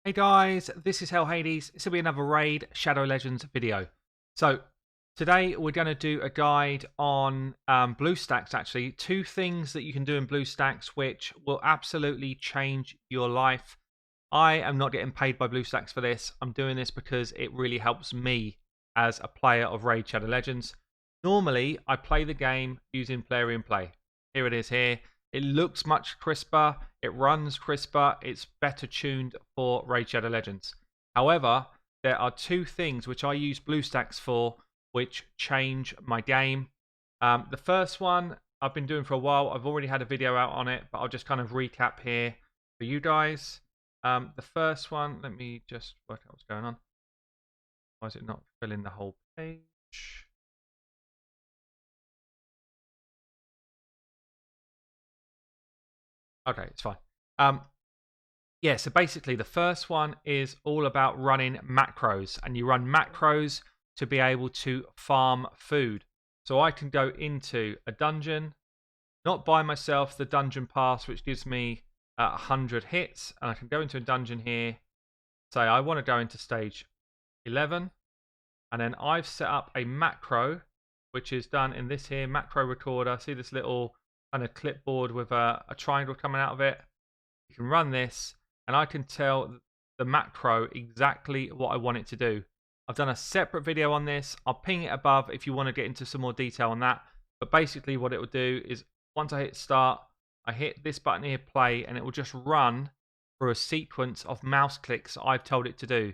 Hey guys, this is Hell Hades. This will be another Raid Shadow Legends video. So today we're going to do a guide on BlueStacks. Actually, two things that you can do in BlueStacks which will absolutely change your life. I am not getting paid by BlueStacks for this. I'm doing this because it really helps me as a player of Raid Shadow Legends. Normally, I play the game using Plarium Play. Here it is here. It looks much crisper, it runs crisper, it's better tuned for Raid Shadow Legends. However, there are two things which I use BlueStacks for which change my game. The first one I've been doing for a while. I've already had a video out on it, but I'll just kind of recap here for you guys. The first one, let me just work out what's going on. Why is it not filling the whole page? Okay, it's fine. Yeah, so basically the first one is all about running macros, and you run macros to be able to farm food. So I can go into a dungeon, not by myself, the dungeon pass, which gives me 100 hits, and I can go into a dungeon here, say I want to go into stage 11, and then I've set up a macro, which is done in this here, macro recorder. See this little kind of clipboard with a triangle coming out of it? You can run this, and I can tell the macro exactly what I want it to do. I've done a separate video on this. I'll ping it above if you want to get into some more detail on that. But basically what it will do is once I hit start, I hit this button here, play, and it will just run through a sequence of mouse clicks I've told it to do.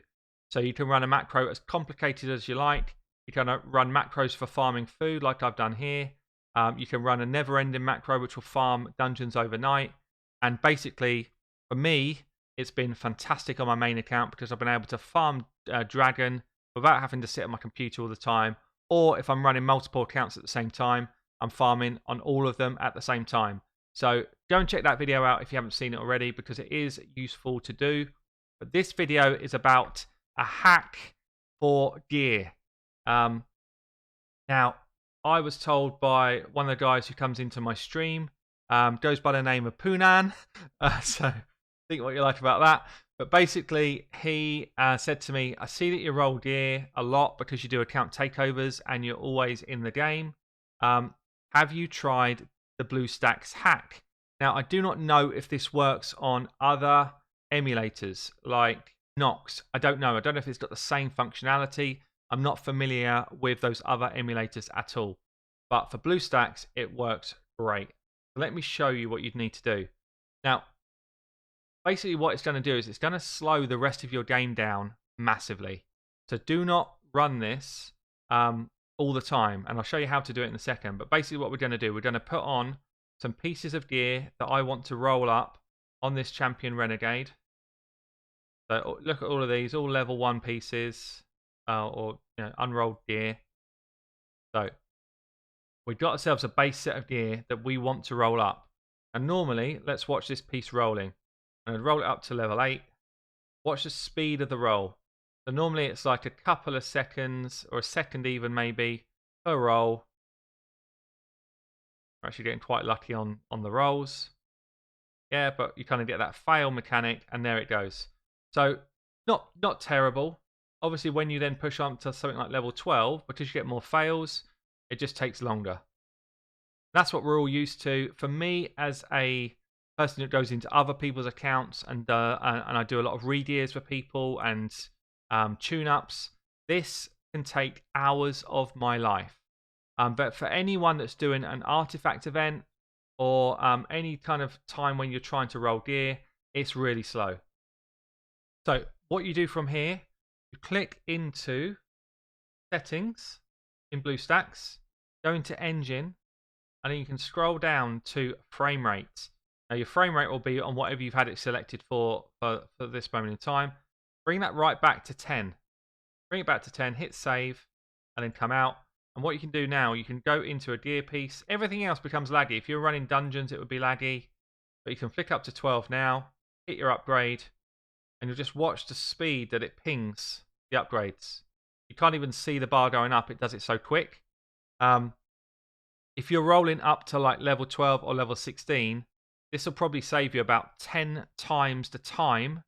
So you can run a macro as complicated as you like. You can run macros for farming food like I've done here. You can run a never-ending macro which will farm dungeons overnight. And basically, for me, it's been fantastic on my main account because I've been able to farm Dragon without having to sit at my computer all the time. Or if I'm running multiple accounts at the same time, I'm farming on all of them at the same time. So go and check that video out if you haven't seen it already, because it is useful to do. But this video is about a hack for gear. Now, I was told by one of the guys who comes into my stream, goes by the name of Poonan. So think what you like about that. But basically, he said to me, I see that you roll gear a lot because you do account takeovers and you're always in the game. Have you tried the BlueStacks hack? Now, I do not know if this works on other emulators like Nox. I don't know. I don't know if it's got the same functionality. I'm not familiar with those other emulators at all. But for BlueStacks, it works great. Let me show you what you'd need to do. Now, basically what it's going to do is it's going to slow the rest of your game down massively. So do not run this all the time. And I'll show you how to do it in a second. But basically what we're going to do, we're going to put on some pieces of gear that I want to roll up on this Champion Renegade. So look at all of these, all level 1 pieces or unrolled gear. So we've got ourselves a base set of gear that we want to roll up. And normally, let's watch this piece rolling. And I'd roll it up to level 8. Watch the speed of the roll. So normally it's like a couple of seconds, or a second even maybe, per roll. We're actually getting quite lucky on the rolls. Yeah, but you kind of get that fail mechanic, and there it goes. So, not terrible. Obviously, when you then push on to something like level 12, because you get more fails, it just takes longer. That's what we're all used to. For me, as a person that goes into other people's accounts and I do a lot of re-gears for people and tune-ups, this can take hours of my life. But for anyone that's doing an artifact event or any kind of time when you're trying to roll gear, it's really slow. So what you do from here, you click into settings in BlueStacks, go into engine, and then you can scroll down to frame rate. Now your frame rate will be on whatever you've had it selected for this moment in time. Bring that right back to 10. Bring it back to 10, hit save, and then come out. And what you can do now, you can go into a gear piece. Everything else becomes laggy. If you're running dungeons, it would be laggy. But you can flick up to 12 now, hit your upgrade, and you'll just watch the speed that it pings the upgrades. You can't even see the bar going up. It does it so quick. If you're rolling up to like level 12 or level 16, this will probably save you about 10 times the time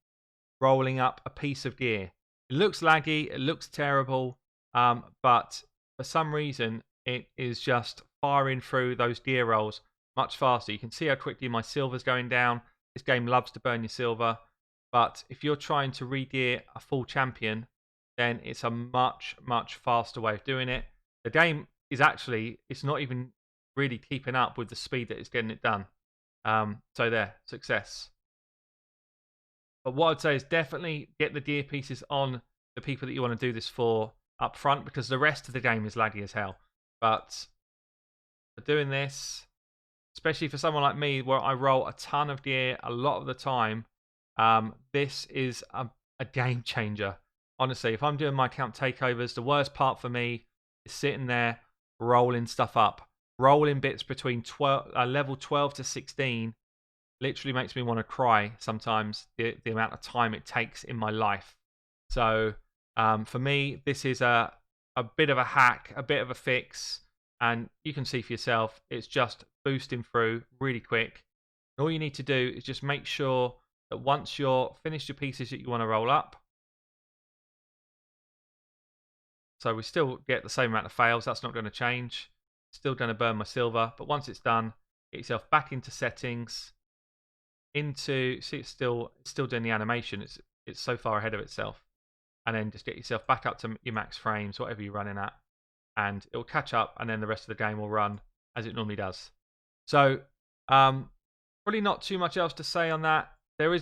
rolling up a piece of gear. It looks laggy, it looks terrible, but for some reason it is just firing through those gear rolls much faster. You can see how quickly my silver's going down. This game loves to burn your silver, but if you're trying to re-gear a full champion, then it's a much, much faster way of doing it. The game is actually, it's not even really keeping up with the speed that it's getting it done. So there, success. But what I'd say is definitely get the gear pieces on the people that you want to do this for up front, because the rest of the game is laggy as hell. But for doing this, especially for someone like me where I roll a ton of gear a lot of the time, this is a game changer. Honestly, if I'm doing my account takeovers, the worst part for me is sitting there rolling stuff up. Rolling bits between level 12 to 16 literally makes me want to cry sometimes, the amount of time it takes in my life. So for me, this is a bit of a hack, a bit of a fix, and you can see for yourself, it's just boosting through really quick. And all you need to do is just make sure that once you're finished your pieces that you want to roll up, so we still get the same amount of fails, that's not going to change. Still going to burn my silver, but once it's done, get yourself back into settings, see it's still doing the animation, it's so far ahead of itself, and then just get yourself back up to your max frames, whatever you're running at, and it will catch up, and then the rest of the game will run as it normally does. So probably not too much else to say on that.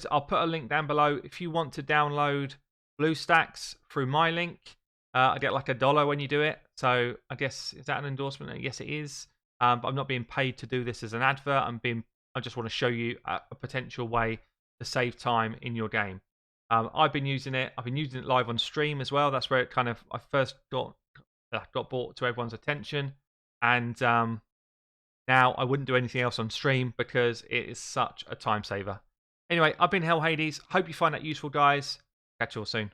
I'll put a link down below if you want to download BlueStacks through my link. I get like $1 when you do it, so I guess, is that an endorsement? Yes, it is. But I'm not being paid to do this as an advert. I just want to show you a potential way to save time in your game. I've been using it. I've been using it live on stream as well. That's where it I first got brought to everyone's attention. And now I wouldn't do anything else on stream because it is such a time saver. Anyway, I've been Hell Hades. Hope you find that useful, guys. Catch you all soon.